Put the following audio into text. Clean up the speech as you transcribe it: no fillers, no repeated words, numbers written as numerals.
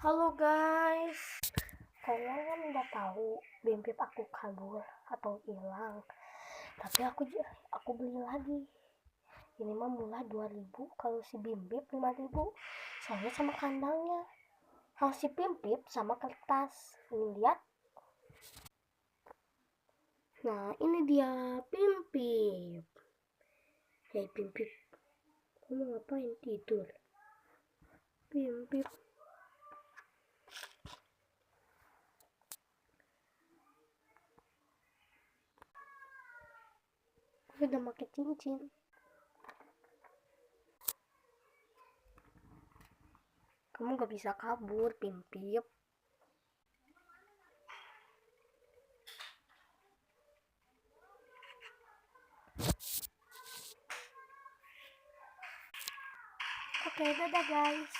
Halo guys, kalian kan udah tahu Bimpip aku kabur atau hilang. Tapi aku beli lagi. Ini mah murah 2.000, kalau si Bimpip 5.000. Soalnya sama kandangnya. Kalau si Bimpip sama kertas. Ini lihat. Nah, ini dia Bimpip. Hei Bimpip, kamu ngapain tidur? Bimpip. Udah pakai cincin. Kamu gak bisa kabur, Bimpip. Oke, dadah guys.